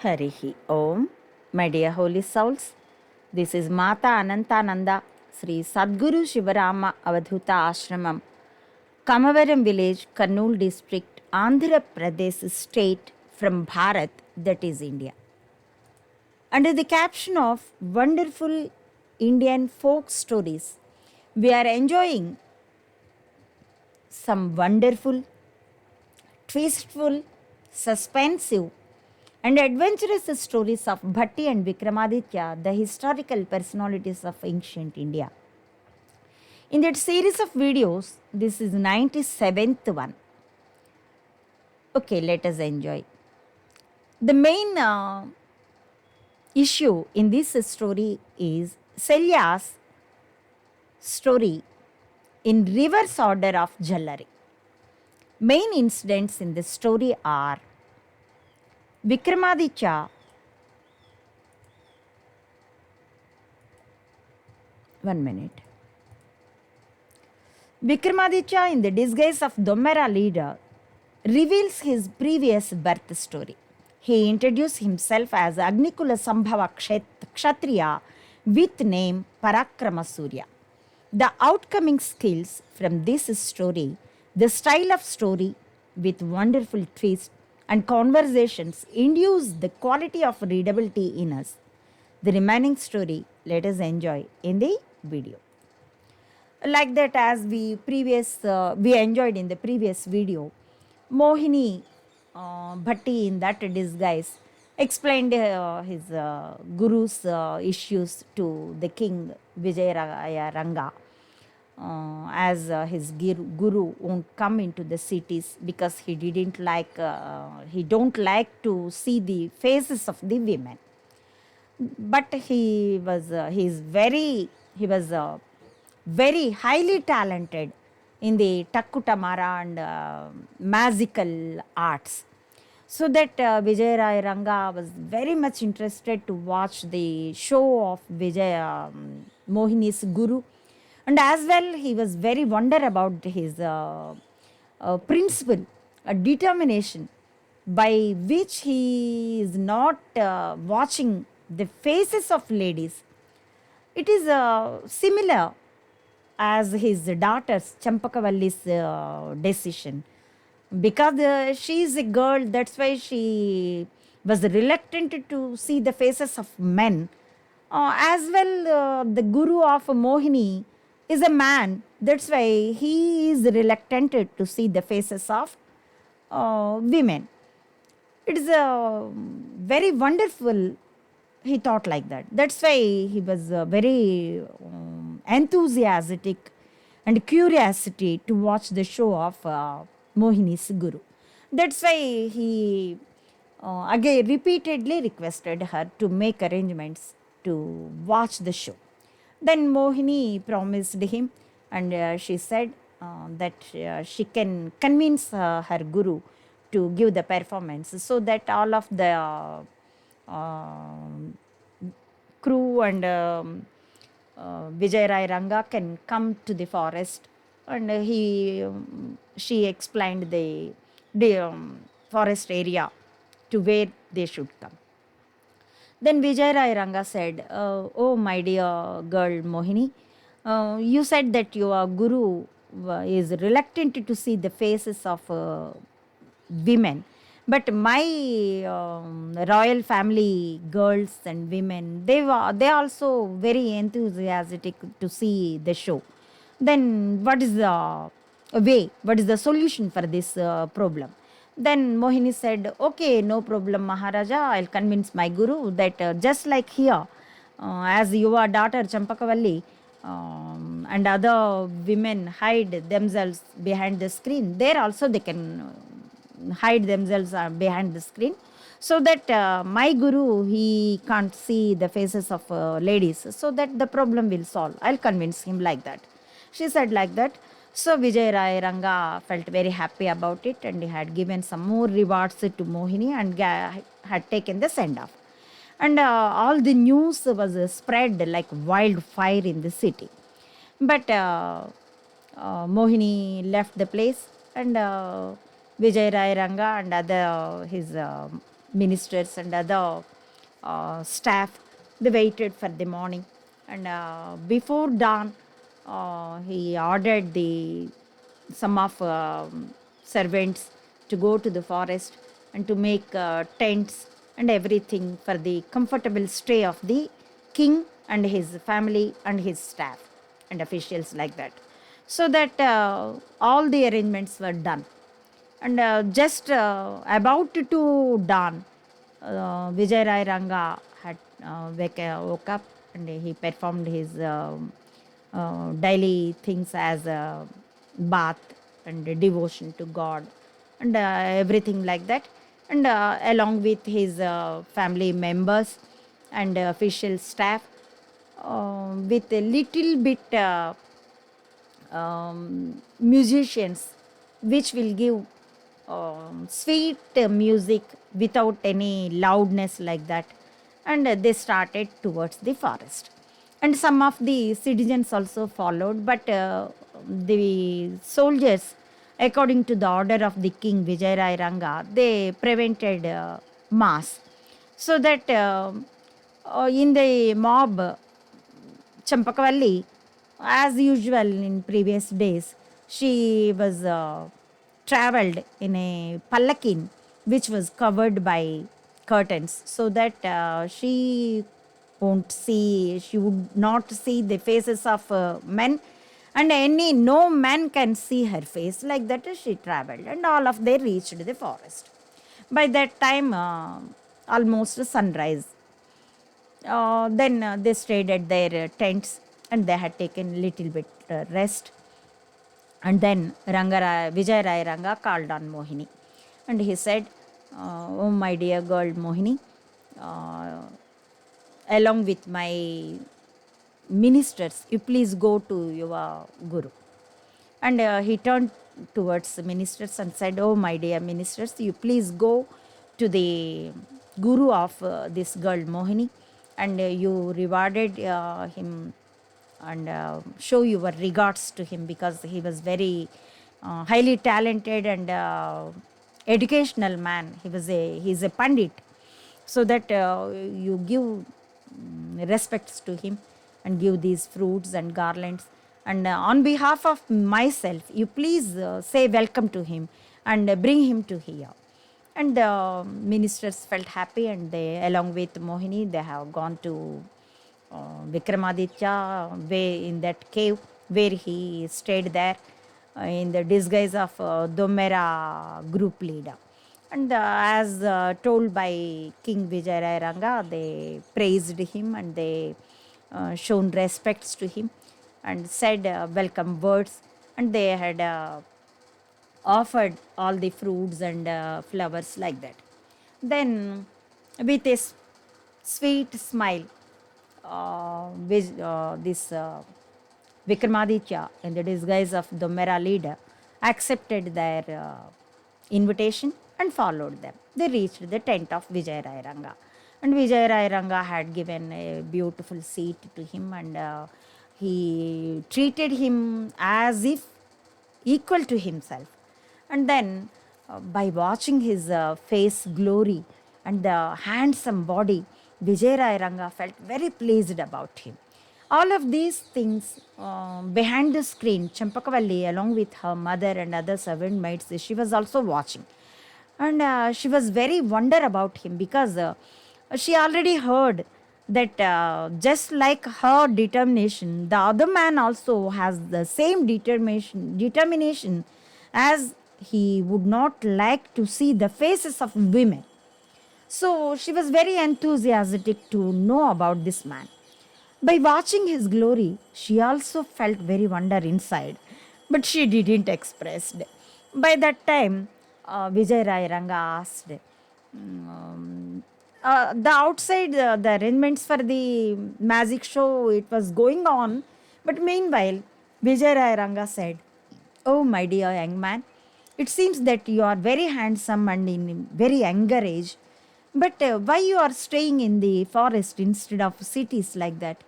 Harihi Om. My dear holy souls, this is Mata Anantananda, Sri Sadguru Shivarama Avadhuta Ashramam, Kamavaram village, Kurnool district, Andhra Pradesh state from Bharat, that is India. Under the caption of Wonderful Indian Folk Stories, we are enjoying some wonderful, twistful, suspensive, and adventurous stories of Bhatti and Vikramaditya, the historical personalities of ancient India. In that series of videos, this is 97th one. Okay, let us enjoy. The main issue in this story is Selya's story in reverse order of Jallari. Main incidents in this story are Vikramaditya. One minute. Vikramaditya, in the disguise of Dommera leader, reveals his previous birth story. He introduced himself as Agnikula Sambhava Kshatriya with name Parakrama Surya. The outcoming skills from this story, the style of story with wonderful twists and conversations induce the quality of readability in us. The remaining story let us enjoy in the video. Like that, as we enjoyed in the previous video, Mohini Bhatti in that disguise explained his guru's issues to the king Vijayaraya Ranga, as his guru won't come into the cities because he don't like to see the faces of the women. But he was very highly talented in the Takkutamara and magical arts. So that Vijay Rai Ranga was very much interested to watch the show of Mohini's guru. And as well, he was very wonder about his principle, determination, by which he is not watching the faces of ladies. It is similar as his daughter's Champakavalli's decision. Because she is a girl, that's why she was reluctant to see the faces of men. As well, the guru of Mohini is a man, that's why he is reluctant to see the faces of women. It is a very wonderful, he thought like that. That's why he was very enthusiastic and curiosity to watch the show of Mohini's guru. That's why he again repeatedly requested her to make arrangements to watch the show. Then Mohini promised him, and she said that she can convince her guru to give the performance, so that all of the crew and Vijay Rai Ranga can come to the forest, and she explained the forest area to where they should come. Then Vijay Rai Ranga said, "Oh, my dear girl Mohini, you said that your guru is reluctant to see the faces of women. But my royal family girls and women, they also very enthusiastic to see the show. Then what is the way? What is the solution for this problem?" Then Mohini said, "Okay, no problem, Maharaja. I'll convince my guru that just like here, as your daughter Champakavalli and other women hide themselves behind the screen, there also they can hide themselves behind the screen, so that my guru, he can't see the faces of ladies, so that the problem will solve. I'll convince him like that." She said like that. So Vijay Rai Ranga felt very happy about it, and he had given some more rewards to Mohini and had taken the send off. And all the news was spread like wildfire in the city. But Mohini left the place, and Vijay Rai Ranga and other his ministers and other staff, they waited for the morning. And before dawn, he ordered the some of servants to go to the forest and to make tents and everything for the comfortable stay of the king and his family and his staff and officials like that. So that all the arrangements were done. And just about to dawn, Vijay Rai Ranga had woke up and he performed his daily things as bath and devotion to God and everything like that. And along with his family members and official staff, with a little bit musicians which will give sweet music without any loudness like that. And they started towards the forest. And some of the citizens also followed, but the soldiers, according to the order of the king Vijay Rai Ranga, they prevented mass. So that in the mob, Champakavalli, as usual in previous days, she was traveled in a pallakin which was covered by curtains, so that she would not see the faces of men, and no man can see her face. Like that, she traveled, and all of they reached the forest. By that time, almost sunrise. Then they stayed at their tents and they had taken little bit rest. And then Vijay Rai Ranga called on Mohini and he said, "Oh, my dear girl Mohini, uh, along with my ministers, you please go to your guru." And he turned towards the ministers and said, "Oh, my dear ministers, you please go to the guru of this girl Mohini, and you rewarded him and show your regards to him, because he was very highly talented and educational man. He's a pandit, so that you give respects to him and give these fruits and garlands. And on behalf of myself, you please say welcome to him and bring him to here." And the ministers felt happy, and they, along with Mohini, they have gone to Vikramaditya way in that cave where he stayed there in the disguise of Domera group leader. And as told by King Vijay Rai Ranga, they praised him and they shown respects to him and said welcome words, and they had offered all the fruits and flowers like that. Then, with a sweet smile, this Vikramaditya, in the disguise of the Mera leader, accepted their invitation and followed them. They reached the tent of Vijay Rai Ranga. And Vijay Rai Ranga had given a beautiful seat to him, and he treated him as if equal to himself. And then, by watching his face glory and the handsome body, Vijay Rai Ranga felt very pleased about him. All of these things behind the screen, Champakavalli, along with her mother and other servant maids, she was also watching. And she was very wonder about him, because she already heard that just like her determination, the other man also has the same determination, as he would not like to see the faces of women. So she was very enthusiastic to know about this man. By watching his glory, she also felt very wonder inside, but she didn't express it. By that time, Vijay Rai Ranga asked, the outside, the arrangements for the magic show, it was going on. But meanwhile, Vijay Rai Ranga said, "Oh, my dear young man, it seems that you are very handsome and in very younger age. But why you are staying in the forest instead of cities like that?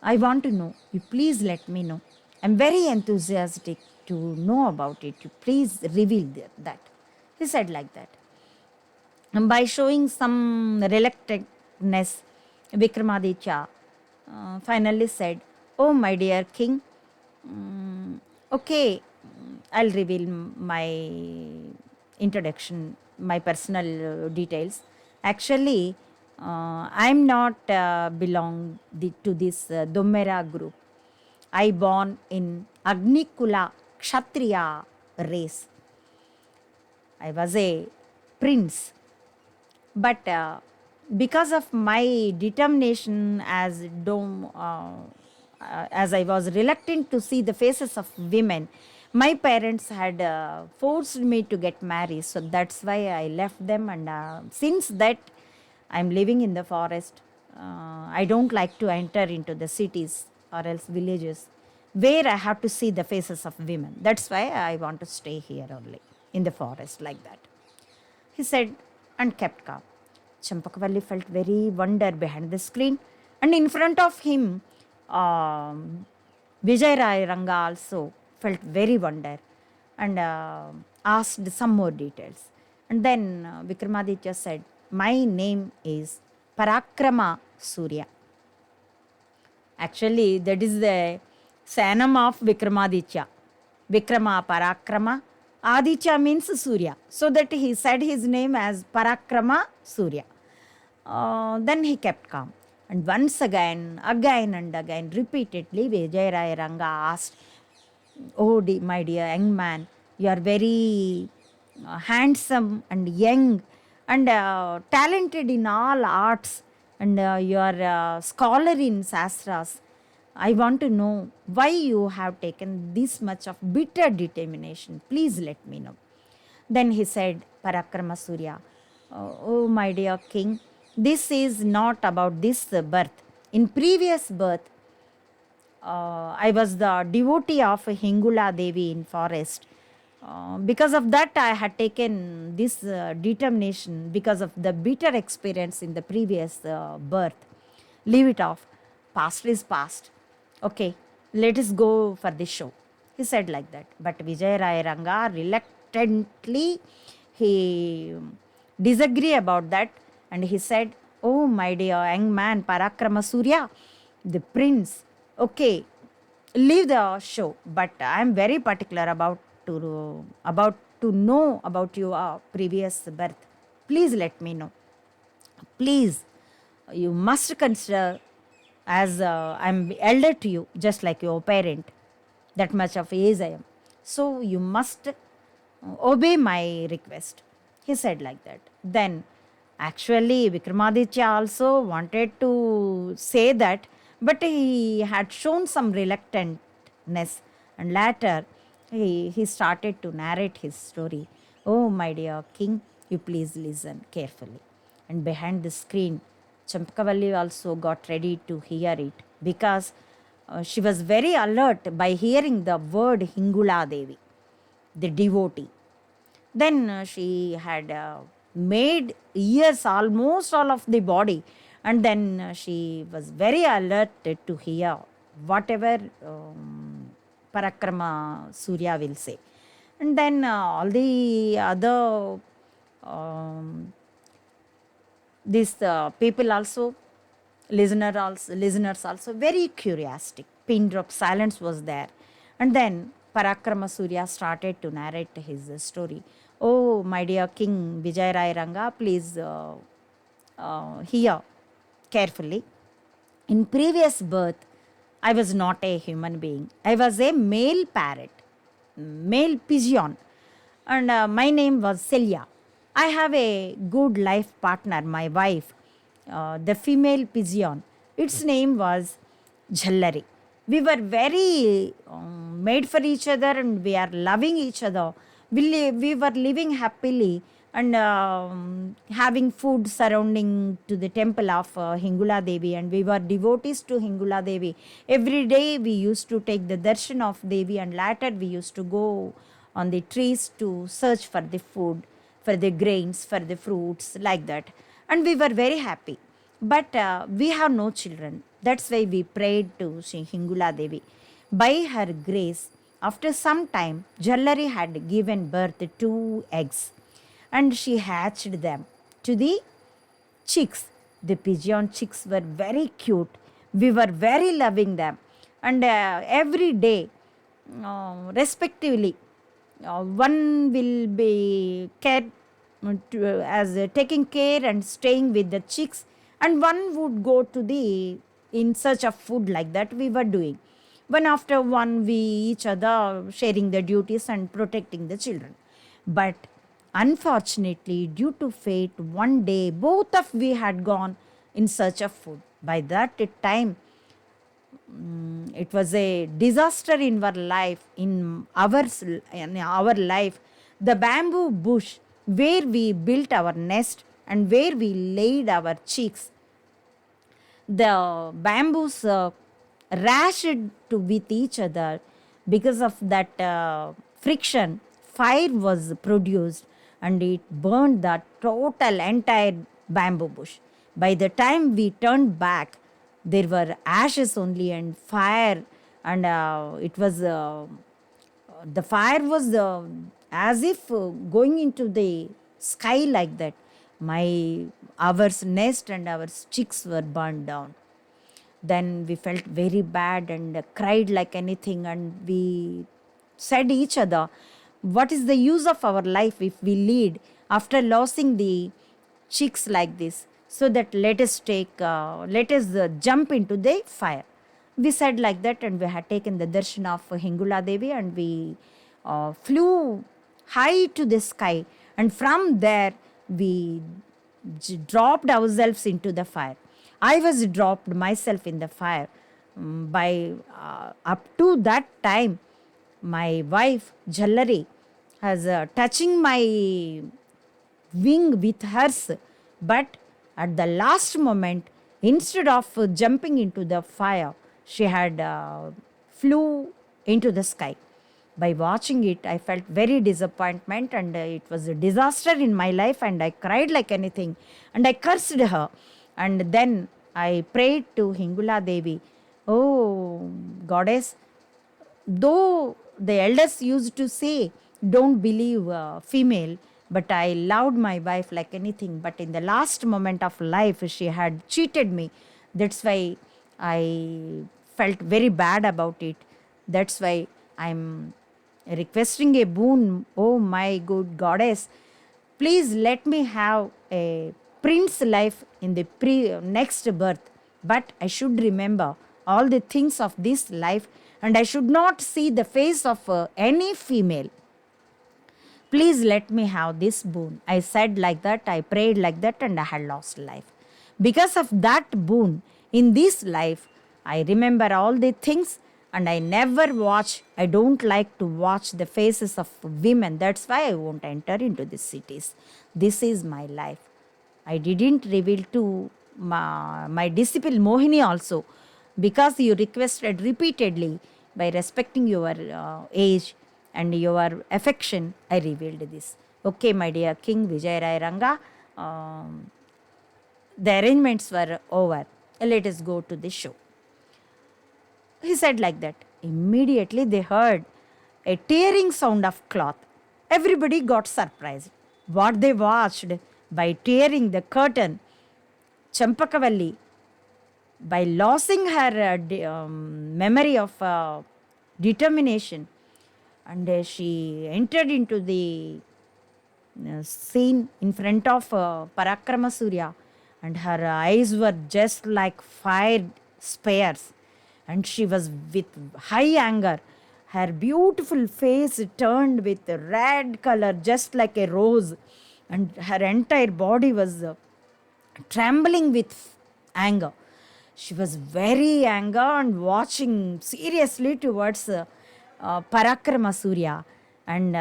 I want to know. You please let me know. I'm very enthusiastic to know about it. You please reveal that." He said like that. By showing some reluctantness, Vikramaditya finally said, "Oh, my dear king, okay, I'll reveal my introduction, my personal details. Actually, I'm not to this Domera group. I born in Agnikula Kshatriya race. I was a prince, but because of my determination as I was reluctant to see the faces of women, my parents had forced me to get married. So that's why I left them. And since that, I'm living in the forest. I don't like to enter into the cities or else villages where I have to see the faces of women. That's why I want to stay here only in the forest like that, he said, and kept calm. Champakavalli felt very wonder behind the screen, and in front of him, Vijay Rai Ranga also felt very wonder and asked some more details. And then Vikramaditya said, "My name is Parakrama Surya." Actually, that is the sanam of Vikramaditya. Vikrama Parakrama. Aditya means Surya. So that he said his name as Parakrama Surya. Then he kept calm. And once again and again, repeatedly, Vijay Rai Ranga asked, "Oh, my dear young man, you are very handsome and young and talented in all arts, and you are a scholar in Sastras. I want to know why you have taken this much of bitter determination. Please let me know." Then he said, Parakrama Surya, "Oh, my dear king, this is not about this birth. In previous birth, I was the devotee of Hingula Devi in forest. Because of that, I had taken this determination because of the bitter experience in the previous birth. Leave it off. Past is past. Okay, let us go for the show." He said like that. But Vijay Rai Ranga reluctantly he disagree about that, and he said, "Oh, my dear young man, Parakrama Surya, the prince. Okay, leave the show, but I am very particular about to know about your previous birth. Please let me know. Please, you must consider as I'm elder to you, just like your parent, that much of age I am. So you must obey my request." He said like that. Then, actually, Vikramaditya also wanted to say that, but he had shown some reluctantness, and later he started to narrate his story. "Oh, my dear king, you please listen carefully." And behind the screen, Champakavalli also got ready to hear it because she was very alert by hearing the word Hingula Devi, the devotee. Then she had made ears almost all of the body, and then she was very alert to hear whatever Parakrama Surya will say. And then all the other these people also, listeners also very curiosity. Pin drop silence was there. And then Parakrama Surya started to narrate his story. "Oh, my dear King Vijay Rai Ranga, please hear carefully. In previous birth, I was not a human being. I was a male parrot, male pigeon, and my name was Celia. I have a good life partner, my wife, the female pigeon. Its name was Jhallari. We were very made for each other, and we are loving each other. We were living happily and having food surrounding to the temple of Hingula Devi, and we were devotees to Hingula Devi. Every day we used to take the darshan of Devi, and later we used to go on the trees to search for the food, for the grains, for the fruits, like that. And we were very happy. But we have no children. That's why we prayed to Sri Hingula Devi. By her grace, after some time, Jallari had given birth to 2 eggs, and she hatched them. to the chicks. The pigeon chicks were very cute. We were very loving them. And every day, respectively, one will be cared as taking care and staying with the chicks, and one would go to the in search of food, like that we were doing. One after one, we each other sharing the duties and protecting the children. But unfortunately, due to fate, one day both of we had gone in search of food. By that time, it was a disaster in our life, in our life. The bamboo bush where we built our nest and where we laid our chicks, the bamboos rashed to with each other. Because of that friction, fire was produced and it burned the total entire bamboo bush. By the time we turned back, there were ashes only and fire, and it was the fire was as if going into the sky, like that. My our nest and our chicks were burned down. Then we felt very bad and cried like anything, and we said each other, what is the use of our life if we lead after losing the chicks like this? So that let us jump into the fire. We said like that, and we had taken the darshan of Hingula Devi, and we flew high to the sky, and from there we dropped ourselves into the fire. I was dropped myself in the fire. By up to that time, my wife Jallari has touching my wing with hers, but at the last moment, instead of jumping into the fire, she had flew into the sky. By watching it, I felt very disappointment, and it was a disaster in my life, and I cried like anything, and I cursed her. And then I prayed to Hingula Devi, oh goddess, though the elders used to say, don't believe female, but I loved my wife like anything. But in the last moment of life, she had cheated me. That's why I felt very bad about it. That's why I'm requesting a boon. Oh my good goddess, please let me have a prince life in the next birth. But I should remember all the things of this life, and I should not see the face of any female. Please let me have this boon. I said like that, I prayed like that, and I had lost life. Because of that boon in this life, I remember all the things, and I never watch, I don't like to watch the faces of women. That's why I won't enter into the cities. This is my life. I didn't reveal to my disciple Mohini also, because you requested repeatedly. By respecting your age and your affection, I revealed this. Okay, my dear King Vijay Rai Ranga, the arrangements were over. Let us go to the show. He said like that. Immediately they heard a tearing sound of cloth. Everybody got surprised. What they watched, by tearing the curtain, Champakavalli, by losing her memory of determination, and she entered into the scene in front of Parakrama Surya, and her eyes were just like fire spears, and she was with high anger. Her beautiful face turned with red color, just like a rose, and her entire body was trembling with anger. She was very angry and watching seriously towards Parakrama Surya. And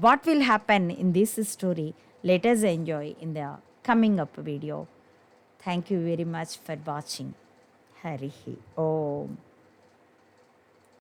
what will happen in this story, let us enjoy in the coming up video. Thank you very much for watching. Harihi Om.